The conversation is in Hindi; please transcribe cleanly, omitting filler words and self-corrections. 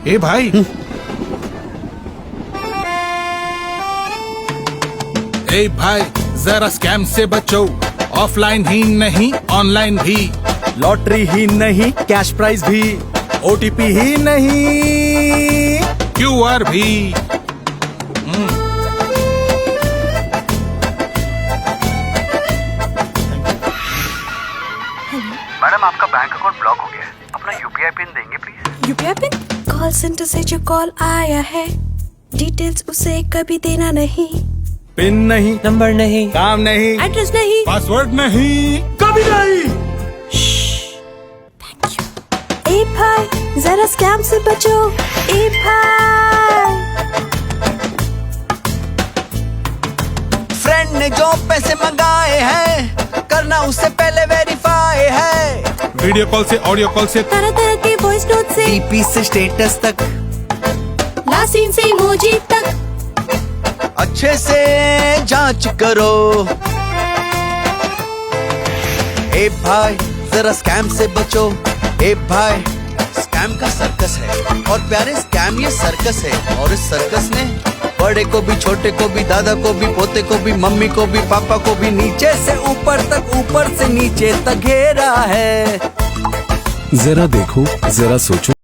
ए भाई, ए भाई जरा स्कैम से बचो, ऑफलाइन ही नहीं ऑनलाइन भी, लॉटरी ही नहीं कैश प्राइज भी, ओटीपी ही नहीं क्यूआर भी। मैडम आपका बैंक अकाउंट ब्लॉक हो गया है, अपना यूपीआई पिन देंगे please. UPI pin? Call centre से जो कॉल आया है, डिटेल्स उसे कभी देना नहीं, पिन नहीं, नंबर नहीं, काम नहीं, एड्रेस नहीं, पासवर्ड नहीं, कभी नहीं। Thank you. ए भाई जरा स्कैम से बचो, ए भाई। फ्रेंड ने जो पैसे मंगाए हैं, करना उससे पहले वेरीफाई है। वीडियो कॉल से, ऑडियो कॉल से, तरह तरह के वॉइस नोट से, डीपी से स्टेटस तक, लास्ट सीन से इमोजी तक, अच्छे से जांच करो। ए भाई जरा स्कैम से बचो, ए भाई स्कैम का सर्कस है, और प्यारे स्कैम ये सर्कस है, और इस सर्कस ने बड़े को भी, छोटे को भी, दादा को भी, पोते को भी, मम्मी को भी, पापा को भी, नीचे से ऊपर तक, ऊपर से नीचे तक घेरा है। जरा देखो, जरा सोचो।